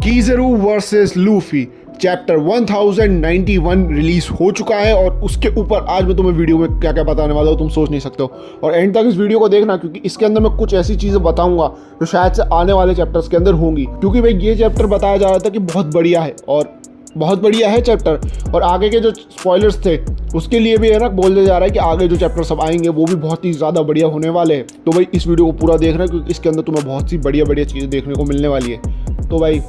कीज़रू versus Luffy chapter 1091 release हो चुका है और उसके ऊपर आज मैं तुम्हें वीडियो में क्या क्या बताने वाला हूँ तुम सोच नहीं सकते हो। और एंड तक इस वीडियो को देखना क्योंकि इसके अंदर मैं कुछ ऐसी चीज़ें बताऊंगा जो शायद से आने वाले चैप्टर्स के अंदर होंगी। क्योंकि भाई ये चैप्टर बताया जा रहा था कि बहुत बढ़िया है और बहुत बढ़िया है चैप्टर, और आगे के जो स्पॉयलर्स थे उसके लिए भी है ना बोल दिया जा रहा है कि आगे जो चैप्टर सब आएंगे वो भी बहुत ही ज़्यादा बढ़िया होने वाले हैं। तो भाई इस वीडियो को पूरा देखना क्योंकि इसके अंदर तुम्हें बहुत सी बढ़िया बढ़िया चीज़ें देखने को मिलने वाली है। तो भाई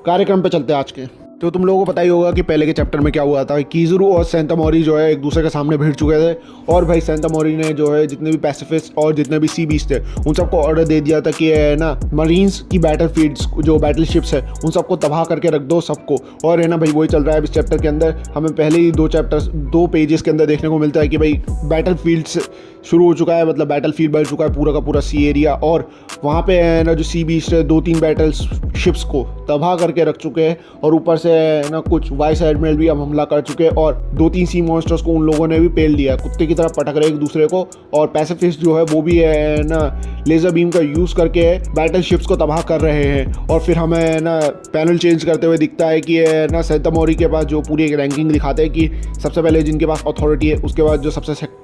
कार्यक्रम पे चलते हैं आज के। तो तुम लोगों को पता ही होगा कि पहले के चैप्टर में क्या हुआ था। कीज़रू और सेंटामोरी जो है एक दूसरे के सामने भिड़ चुके थे और भाई सेंटामोरी ने जो है जितने भी पैसिफिस्ट और जितने भी सी बीच थे उन सबको ऑर्डर दे दिया था कि है ना मरीन्स की बैटल फील्ड्स जो बैटल शिप्स है उन सबको तबाह करके रख दो सबको। और है ना भाई वही चल रहा है इस चैप्टर के अंदर। हमें पहले ही दो पेजेस के अंदर देखने को मिलता है कि भाई बैटल फील्ड्स शुरू हो चुका है, मतलब बैटल फील्ड बन चुका है पूरा का पूरा सी एरिया। और वहाँ पे है ना जो सी बीच है 2-3 बैटल शिप्स को तबाह करके रख चुके हैं और ऊपर से है ना कुछ वाइस एडमिरल भी अब हमला कर चुके हैं और 2-3 सी मॉन्स्टर्स को उन लोगों ने भी पेल दिया है, कुत्ते की तरह पटक रहे एक दूसरे को। और पैसिफिस्ट जो है वो भी है ना लेज़र बीम का यूज़ करके बैटल शिप्स को तबाह कर रहे हैं। और फिर हमें ना पैनल चेंज करते हुए दिखता है कि है ना सेंटामोरी के पास जो पूरी एक रैंकिंग दिखाते हैं कि सबसे पहले जिनके पास अथॉरिटी है, उसके बाद जो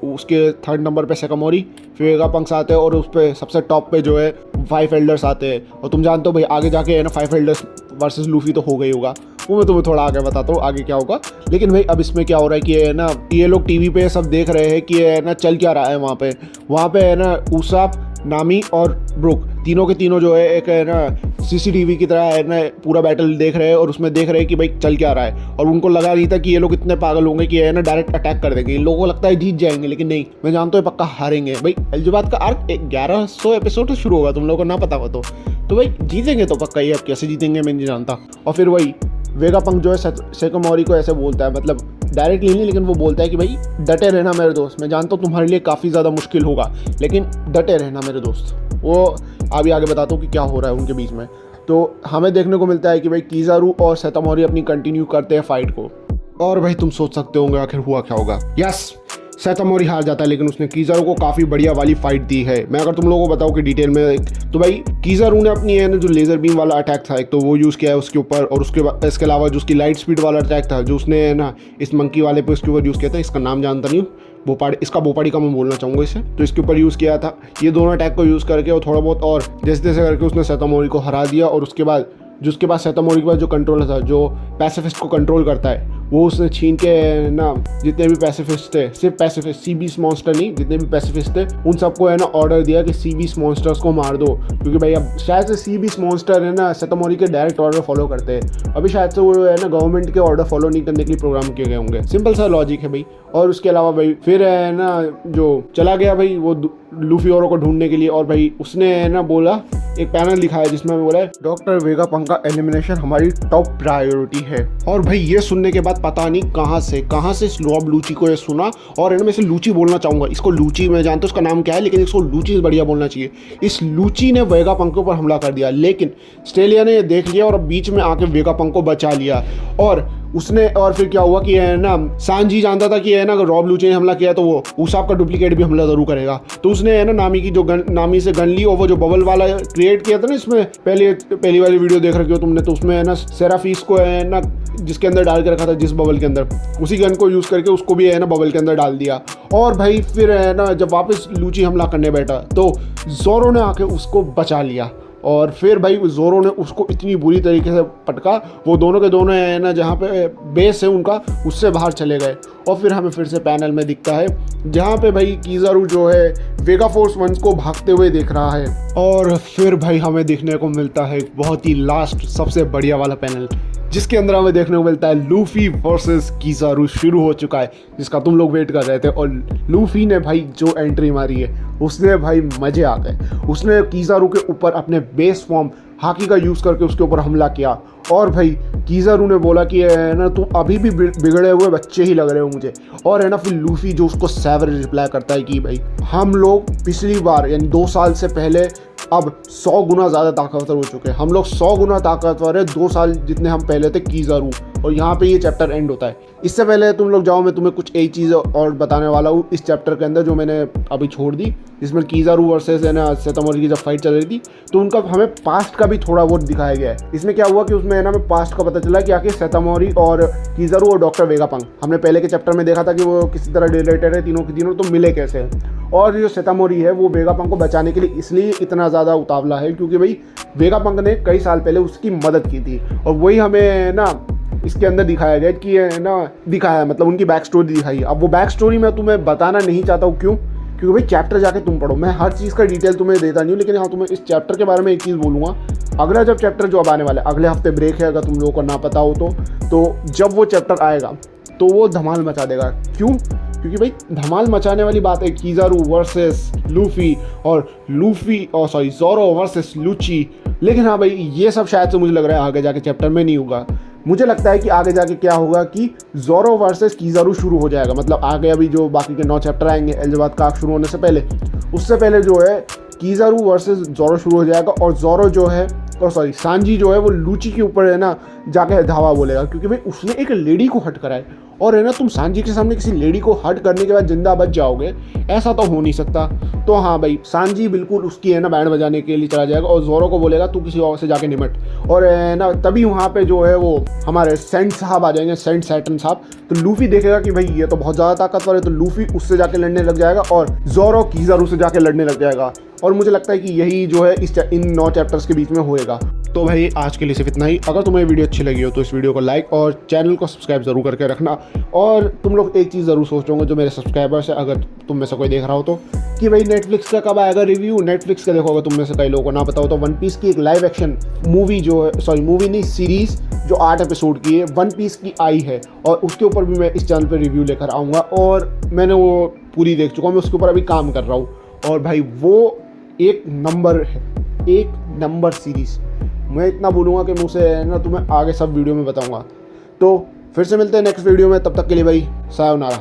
उसके 3rd नंबर पे सेकामोरी, फिर वेगापंक्स आते हैं और उस पर सबसे टॉप पे जो है 5 एल्डर्स आते हैं। और तुम जानते हो भाई आगे जाके है ना 5 एल्डर्स वर्सेस लूफी तो हो गई होगा, वो मैं तुम्हें थोड़ा आगे बताता हूँ आगे क्या होगा। लेकिन भाई अब इसमें क्या हो रहा है कि है ना ये लोग टीवी पे सब देख रहे हैं कि है ना चल क्या रहा है वहाँ पे है ना उसाप, नामी और ब्रुक तीनों के तीनों जो है एक है ना सीसीटीवी की तरह है ना पूरा बैटल देख रहे हैं और उसमें देख रहे हैं कि भाई चल क्या रहा है। और उनको लगा नहीं था कि ये लोग इतने पागल होंगे कि है ना डायरेक्ट अटैक कर देंगे। इन लोगों को लगता है जीत जाएंगे, लेकिन नहीं, मैं जानता हूँ पक्का हारेंगे। भाई एल्जुबात का आर्क 1100 एपिसोड से शुरू होगा, तुम लोगों को ना पता हो तो भाई जीतेंगे तो पक्का ही। अब कैसे जीतेंगे मैं नहीं जानता। और फिर वही वेगापंक जो है सेकामोरी को ऐसे बोलता है, मतलब डायरेक्टली नहीं लेकिन वो बोलता है कि भाई डटे रहना मेरे दोस्त, मैं जानता हूँ तुम्हारे लिए काफ़ी ज़्यादा मुश्किल होगा लेकिन डटे रहना मेरे दोस्त। वो अभी आगे बताता हूँ कि क्या हो रहा है उनके बीच में। तो हमें देखने को मिलता है कि भाई कीज़रू और सेकामोरी अपनी कंटिन्यू करते हैं फाइट को। और भाई तुम सोच सकते होंगे आखिर हुआ क्या होगा। यस, सेकामोरी हार जाता है लेकिन उसने कीज़रू को काफ़ी बढ़िया वाली फाइट दी है। मैं अगर तुम लोगों को बताऊँ कि डिटेल में, तो भाई कीज़रू ने अपनी है ना जो लेज़र बीम वाला अटैक था एक तो वो यूज़ किया है उसके ऊपर, और उसके बाद इसके अलावा जो उसकी लाइट स्पीड वाला अटैक था जो उसने है ना इस मंकी वाले पे उसके ऊपर यूज़ किया था, इसका नाम जानता नहीं हूँ, इसका बोपाड़ी का मैं बोलना चाहूँगा इसे, तो इसके ऊपर यूज़ किया था। ये दोनों अटैक को यूज़ करके और थोड़ा बहुत और जैसे तैसे करके उसने सेकामोरी को हरा दिया। और उसके बाद जो उसके पास सेकामोरी के पास जो कंट्रोलर था जो पैसिफिस्ट को कंट्रोल करता है वो उसने छीन के ना जितने भी पैसिफिस्ट थे, सिर्फ पैसिफिस्ट सी बीस मॉन्स्टर नहीं, जितने भी पैसिफिस्ट थे उन सबको है ना ऑर्डर दिया कि सी बीस मॉन्स्टर्स को मार दो। क्योंकि भाई अब शायद से सी बीस मॉन्स्टर है ना सेकामोरी के डायरेक्ट ऑर्डर फॉलो करते हैं, अभी शायद से वो है ना गवर्नमेंट के ऑर्डर फॉलो नहीं करने के लिए प्रोग्राम किए गए होंगे। सिंपल सा लॉजिक है भाई। और उसके अलावा भाई फिर है ना जो चला गया भाई वो लूफी औरों को ढूंढने के लिए, और भाई उसने है ना बोला एक पैनल लिखा है जिसमें बोला है डॉक्टर वेगापंक का एलिमिनेशन हमारी टॉप प्रायोरिटी है। और भाई ये सुनने के बाद पता नहीं कहाँ से इस रॉब लूची को ये सुना, और इनमें से लूची बोलना चाहूँगा इसको। लूची मैं जानता हूँ उसका नाम क्या है लेकिन इसको लूची बढ़िया बोलना चाहिए। इस लूची ने वेगापंक के ऊपर हमला कर दिया लेकिन स्टेलिया ने ये देख लिया और बीच में आके वेगापंक को बचा लिया। और फिर क्या हुआ कि है ना सांजी जानता था कि है ना अगर रॉब लूची ने हमला किया तो वो उसाप का डुप्लीकेट भी हमला जरूर करेगा। तो उसने है ना नामी से गन ली और वो जो बबल वाला क्रिएट किया था ना, इसमें पहली वाली वीडियो देख रखी हो तुमने, तो उसमें है ना सेराफीस को है ना जिसके अंदर डाल के रखा था जिस बबल के अंदर, उसी गन को यूज़ करके उसको भी है ना बबल के अंदर डाल दिया। और भाई फिर है ना जब वापस लूची हमला करने बैठा तो जोरो ने आके उसको बचा लिया। और फिर भाई जोरो ने उसको इतनी बुरी तरीके से पटका, वो दोनों के दोनों है ना जहाँ पे बेस है उनका उससे बाहर चले गए। और फिर हमें फिर से पैनल में दिखता है जहाँ पे भाई कीज़रू जो है वेगा फोर्स 1 को भागते हुए देख रहा है। और फिर भाई हमें देखने को मिलता है बहुत ही लास्ट सबसे बढ़िया वाला पैनल जिसके अंदर हमें देखने को मिलता है लूफी वर्सेस कीज़रू शुरू हो चुका है, जिसका तुम लोग वेट कर रहे थे। और लूफी ने भाई जो एंट्री मारी है उसने भाई मजे आ गए। उसने कीज़रू के ऊपर अपने बेस फॉर्म हाकी का यूज़ करके उसके ऊपर हमला किया। और भाई कीज़रू ने बोला कि है ना तुम अभी भी बिगड़े हुए बच्चे ही लग रहे हो मुझे। और है ना फिर लूफी जो उसको सैवरेज रिप्लाई करता है कि भाई हम लोग पिछली बार यानी 2 साल से पहले अब 100 गुना ज़्यादा ताकतवर हो चुके हैं, हम लोग 100 गुना ताकतवर है 2 साल जितने हम पहले थे कीज़रू। और यहाँ पे ये चैप्टर एंड होता है। इससे पहले तुम लोग जाओ, मैं तुम्हें कुछ एक चीज़ और बताने वाला हूँ इस चैप्टर के अंदर जो मैंने अभी छोड़ दी, जिसमें कीजारू वर्सेस है ना सेतामोरी की जब फाइट चल रही थी, तो उनका हमें पास्ट का भी थोड़ा बहुत दिखाया गया है। इसमें क्या हुआ कि उसमें है ना हमें पास्ट का पता चला कि आखिर सेतामोरी और कीजारू और डॉक्टर वेगापंक, हमने पहले के चैप्टर में देखा था कि वो किसी तरह रिलेटेड है तीनों के तीनों, तो मिले कैसे हैं। और जो सेतामोरी है वो वेगापंक को बचाने के लिए इसलिए इतना ज़्यादा उतावला है क्योंकि भाई वेगापंक ने कई साल पहले उसकी मदद की थी, और वही हमें ना इसके अंदर दिखाया गया कि है ना दिखाया, मतलब उनकी बैक स्टोरी दिखाई। अब वो बैक स्टोरी मैं तुम्हें बताना नहीं चाहता हूँ, क्यों? क्योंकि भाई चैप्टर जाके तुम पढ़ो, मैं हर चीज़ का डिटेल तुम्हें देता नहीं हूँ, लेकिन हाँ तुम्हें इस चैप्टर के बारे में एक चीज़ बोलूँगा। अगला जब चैप्टर जो अब आने वाला है, अगले हफ्ते ब्रेक है, अगर तुम लोगों को ना पता हो तो जब वो चैप्टर आएगा तो वो धमाल मचा देगा। क्यों? क्योंकि भाई धमाल मचाने वाली बात है कीजारू वर्सेस लूफी और ज़ोरो वर्सेस लूची। लेकिन हाँ भाई ये सब शायद से मुझे लग रहा है आगे जाके चैप्टर में नहीं होगा। मुझे लगता है कि आगे जाके क्या होगा कि ज़ोरो वर्सेस कीजारू शुरू हो जाएगा, मतलब आगे अभी जो बाकी के 9 चैप्टर आएंगे एल्ज़बात काक शुरू होने से पहले, उससे पहले जो है कीजारू वर्सेस ज़ोरो शुरू हो जाएगा, और ज़ोरो जो है सांजी जो है वो लूची के ऊपर है ना जाके धावा बोलेगा, क्योंकि भाई उसने एक लेडी को हट करा है, और है ना तुम सांजी के सामने किसी लेडी को हट करने के बाद जिंदा बच जाओगे, ऐसा तो हो नहीं सकता। तो हाँ भाई सांजी बिल्कुल उसकी है ना बैंड बजाने के लिए चला जाएगा और ज़ोरो को बोलेगा तू किसी और से जाके निमट, और है ना तभी वहाँ पे जो है वो हमारे सेंट साहब आ जाएंगे, सेंट सैटर्न साहब। तो लूफी देखेगा कि भाई ये तो बहुत ज़्यादा ताकतवर है, तो लूफी उससे जाके लड़ने लग जाएगा और ज़ोरो कीजारू से जाके लड़ने लग जाएगा, और मुझे लगता है कि यही जो है इन 9 चैप्टर्स के बीच में होएगा। तो भाई आज के लिए सिर्फ इतना ही। अगर तुम्हें वीडियो अच्छी लगी हो तो इस वीडियो को लाइक और चैनल को सब्सक्राइब जरूर करके रखना। और तुम लोग एक चीज़ ज़रूर सोचोगे जो मेरे सब्सक्राइबर्स है, अगर तुम में से कोई देख रहा हो तो, कि भाई नेटफ्लिक्स का कब आएगा रिव्यू। नेटफ्लिक्स का देखोगे तुम में से कई लोगों को ना पता हो तो वन पीस की एक लाइव एक्शन मूवी जो है, मूवी नहीं सीरीज़ जो 8 एपिसोड की है वन पीस की आई है, और उसके ऊपर भी मैं इस चैनल पर रिव्यू लेकर आऊँगा, और मैंने वो पूरी देख चुका हूँ, मैं उसके ऊपर अभी काम कर रहा हूँ। और भाई वो एक नंबर है, एक नंबर सीरीज़। मैं इतना बोलूँगा कि मुझसे ना तुम्हें आगे सब वीडियो में बताऊँगा। तो फिर से मिलते हैं नेक्स्ट वीडियो में, तब तक के लिए भाई सायोनारा।